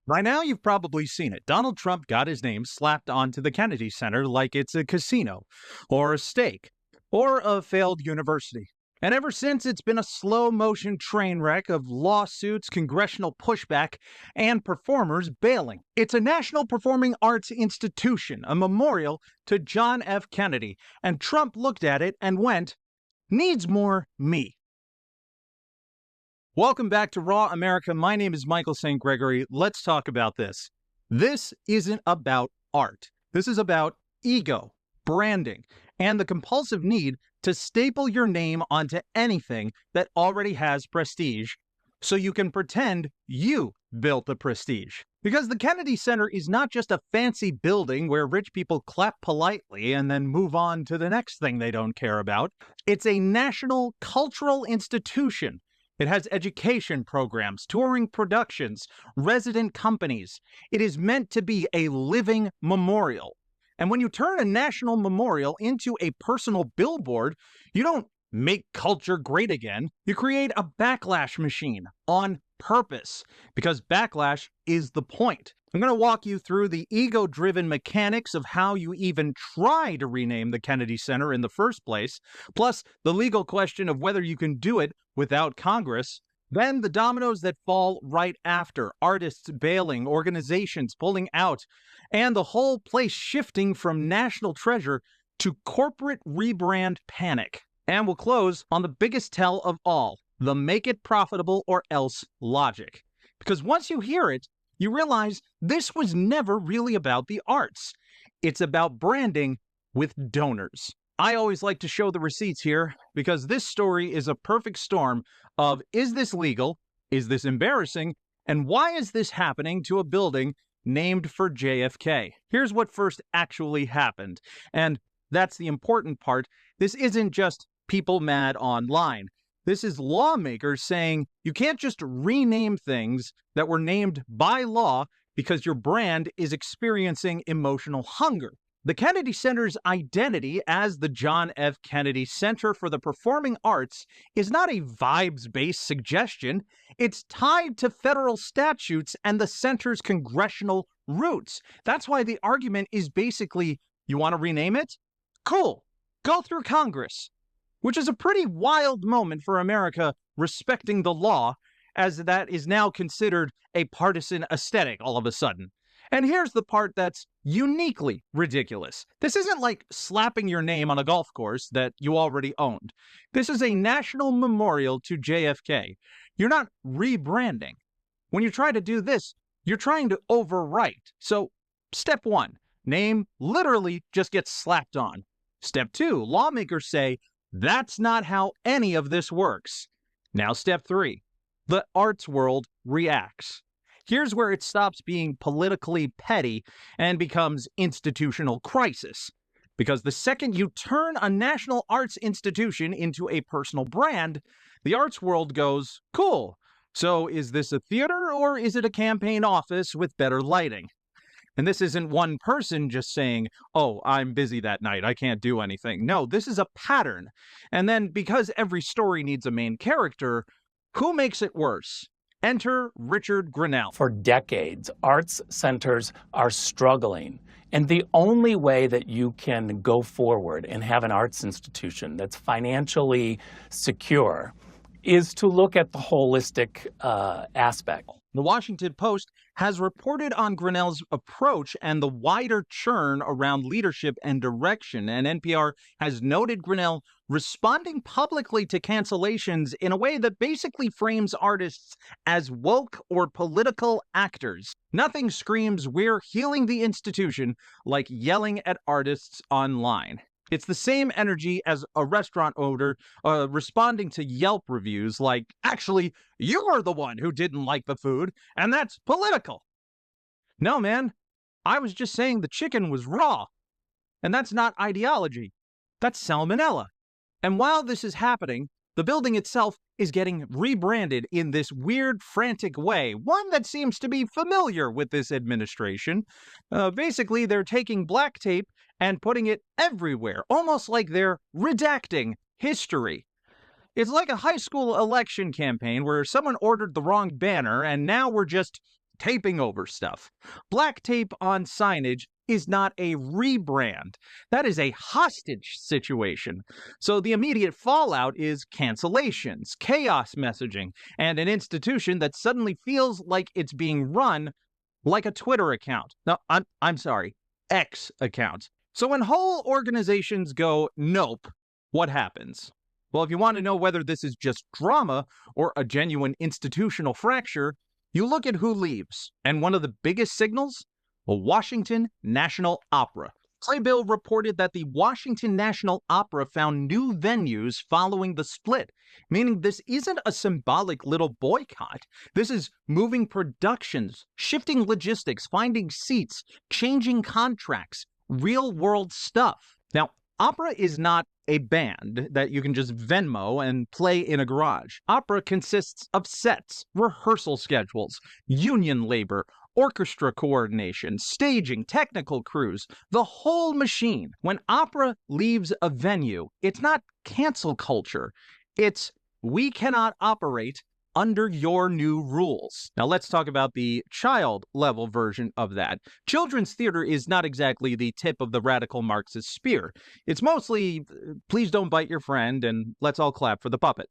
By now, you've probably seen it. Donald Trump got his name slapped onto the Kennedy Center like it's a casino, or a stake, or a failed university. And ever since, it's been a slow motion train wreck of lawsuits, congressional pushback, and performers bailing. It's a national performing arts institution, a memorial to John F. Kennedy. And Trump looked at it and went, needs more me. Welcome back to Raw America. My name is Michael St. Gregory. Let's talk about this. This isn't about art. This is about ego, branding, and the compulsive need to staple your name onto anything that already has prestige so you can pretend you built the prestige. Because the Kennedy Center is not just a fancy building where rich people clap politely and then move on to the next thing they don't care about. It's a national cultural institution. It has education programs, touring productions, resident companies. It is meant to be a living memorial. And when you turn a national memorial into a personal billboard, you don't make culture great again. You create a backlash machine on purpose, because backlash is the point. I'm going to walk you through the ego-driven mechanics of how you even try to rename the Kennedy Center in the first place, plus the legal question of whether you can do it without Congress, then the dominoes that fall right after, artists bailing, organizations pulling out, and the whole place shifting from national treasure to corporate rebrand panic. And we'll close on the biggest tell of all, the make it profitable or else logic. Because once you hear it, you realize this was never really about the arts. It's about branding with donors. I always like to show the receipts here because this story is a perfect storm of, is this legal? Is this embarrassing? And why is this happening to a building named for JFK? Here's what first actually happened. And that's the important part. This isn't just people mad online. This is lawmakers saying you can't just rename things that were named by law because your brand is experiencing emotional hunger. The Kennedy Center's identity as the John F. Kennedy Center for the Performing Arts is not a vibes-based suggestion. It's tied to federal statutes and the center's congressional roots. That's why the argument is basically, you want to rename it? Cool. Go through Congress. Which is a pretty wild moment for America respecting the law, as that is now considered a partisan aesthetic all of a sudden. And here's the part that's uniquely ridiculous. This isn't like slapping your name on a golf course that you already owned. This is a national memorial to JFK. You're not rebranding. When you try to do this, you're trying to overwrite. So, step one, name literally just gets slapped on. Step two, lawmakers say, that's not how any of this works. Now, step three, the arts world reacts. Here's where it stops being politically petty and becomes institutional crisis. Because the second you turn a national arts institution into a personal brand, the arts world goes, cool. So is this a theater or is it a campaign office with better lighting? And this isn't one person just saying, oh, I'm busy that night, I can't do anything. No, this is a pattern. And then because every story needs a main character, who makes it worse? Enter Richard Grinnell. For decades, arts centers are struggling. And the only way that you can go forward and have an arts institution that's financially secure is to look at the holistic aspect. The Washington Post has reported on Grinnell's approach and the wider churn around leadership and direction, and NPR has noted Grinnell responding publicly to cancellations in a way that basically frames artists as woke or political actors. Nothing screams we're healing the institution like yelling at artists online. It's the same energy as a restaurant owner responding to Yelp reviews like, actually, you're the one who didn't like the food, and that's political. No, man, I was just saying the chicken was raw. And that's not ideology. That's salmonella. And while this is happening, the building itself is getting rebranded in this weird, frantic way, one that seems to be familiar with this administration. Basically, they're taking black tape and putting it everywhere, almost like they're redacting history. It's like a high school election campaign where someone ordered the wrong banner, and now we're just taping over stuff. Black tape on signage is not a rebrand. That is a hostage situation. So the immediate fallout is cancellations, chaos messaging, and an institution that suddenly feels like it's being run like a Twitter account. No, I'm sorry, X account. So when whole organizations go nope, what happens? Well, if you want to know whether this is just drama or a genuine institutional fracture, you look at who leaves. And one of the biggest signals? The Washington National Opera. Playbill reported that the Washington National Opera found new venues following the split, meaning this isn't a symbolic little boycott. This is moving productions, shifting logistics, finding seats, changing contracts, real-world stuff. Now, opera is not a band that you can just Venmo and play in a garage. Opera consists of sets, rehearsal schedules, union labor, orchestra coordination, staging, technical crews, the whole machine. When opera leaves a venue, it's not cancel culture. It's we cannot operate under your new rules. Now let's talk about the child level version of that. Children's theater is not exactly the tip of the radical Marxist spear. It's mostly, please don't bite your friend and let's all clap for the puppet.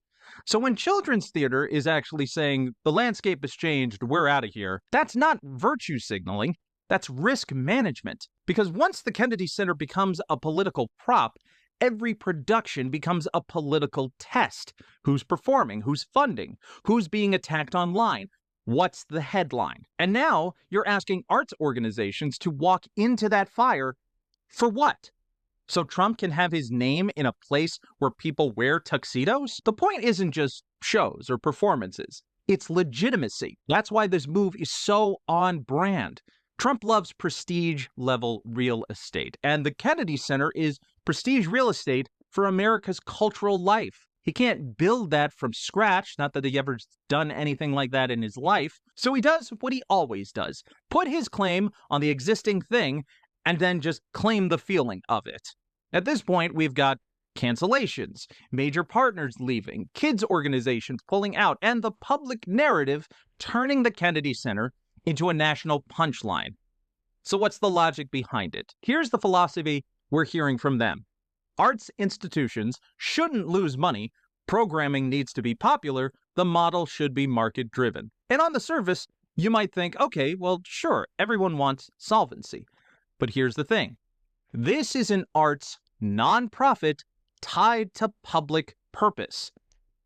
So when children's theater is actually saying, the landscape has changed, we're out of here, that's not virtue signaling, that's risk management. Because once the Kennedy Center becomes a political prop, every production becomes a political test. Who's performing? Who's funding? Who's being attacked online? What's the headline? And now you're asking arts organizations to walk into that fire for what? So Trump can have his name in a place where people wear tuxedos? The point isn't just shows or performances. It's legitimacy. That's why this move is so on brand. Trump loves prestige-level real estate, and the Kennedy Center is prestige real estate for America's cultural life. He can't build that from scratch, not that he ever done anything like that in his life, so he does what he always does. Put his claim on the existing thing, and then just claim the feeling of it. At this point, we've got cancellations, major partners leaving, kids organizations pulling out, and the public narrative turning the Kennedy Center into a national punchline. So what's the logic behind it? Here's the philosophy we're hearing from them. Arts institutions shouldn't lose money, programming needs to be popular, the model should be market-driven. And on the surface, you might think, okay, well, sure, everyone wants solvency. But here's the thing. This is an arts nonprofit tied to public purpose.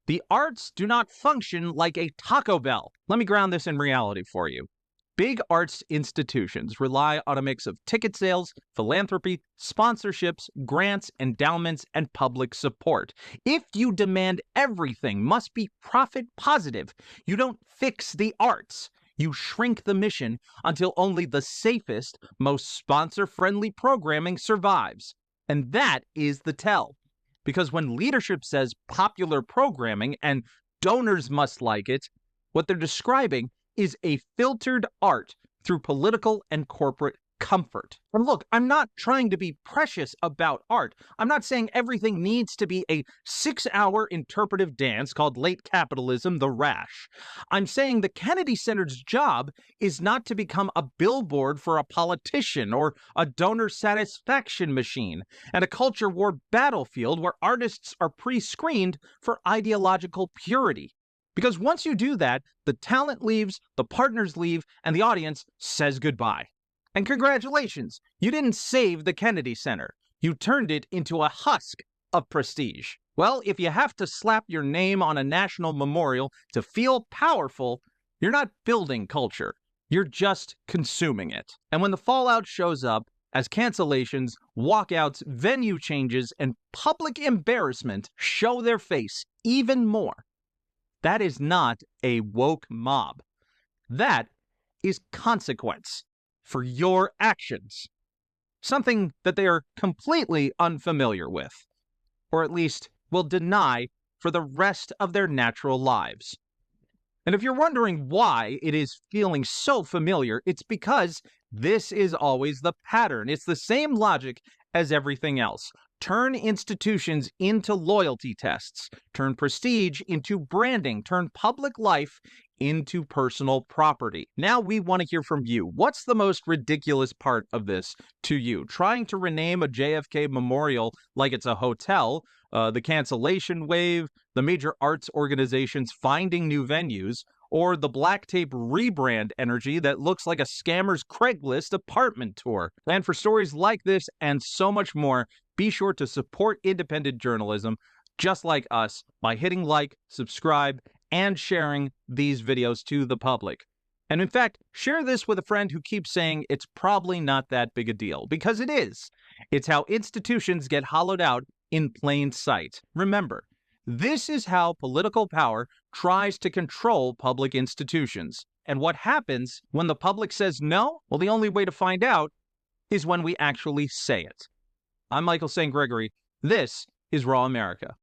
The arts do not function like a Taco Bell. Let me ground this in reality for you. Big arts institutions rely on a mix of ticket sales, philanthropy, sponsorships, grants, endowments, and public support. If you demand everything must be profit positive, you don't fix the arts. You shrink the mission until only the safest, most sponsor-friendly programming survives. And that is the tell. Because when leadership says popular programming and donors must like it, what they're describing is a filtered art through political and corporate comfort. And look, I'm not trying to be precious about art. I'm not saying everything needs to be a 6-hour interpretive dance called late capitalism, the rash. I'm saying the Kennedy Center's job is not to become a billboard for a politician or a donor satisfaction machine and a culture war battlefield where artists are pre-screened for ideological purity. Because once you do that, the talent leaves, the partners leave, and the audience says goodbye. And congratulations, you didn't save the Kennedy Center. You turned it into a husk of prestige. Well, if you have to slap your name on a national memorial to feel powerful, you're not building culture. You're just consuming it. And when the fallout shows up as cancellations, walkouts, venue changes, and public embarrassment show their face even more, that is not a woke mob. That is consequence for your actions. Something that they are completely unfamiliar with, or at least will deny for the rest of their natural lives. And if you're wondering why it is feeling so familiar, it's because this is always the pattern. It's the same logic as everything else. turn institutions into loyalty tests, turn prestige into branding, turn public life into personal property. Now we want to hear from you. What's the most ridiculous part of this to you? Trying to rename a JFK memorial like it's a hotel, the cancellation wave, the major arts organizations finding new venues, or the black tape rebrand energy that looks like a scammer's Craigslist apartment tour. And for stories like this and so much more, be sure to support independent journalism just like us by hitting like, subscribe, and sharing these videos to the public. And in fact, share this with a friend who keeps saying it's probably not that big a deal, because it is. It's how institutions get hollowed out in plain sight. Remember, this is how political power tries to control public institutions. And what happens when the public says no? Well, the only way to find out is when we actually say it. I'm Michael St. Gregory. This is Raw America.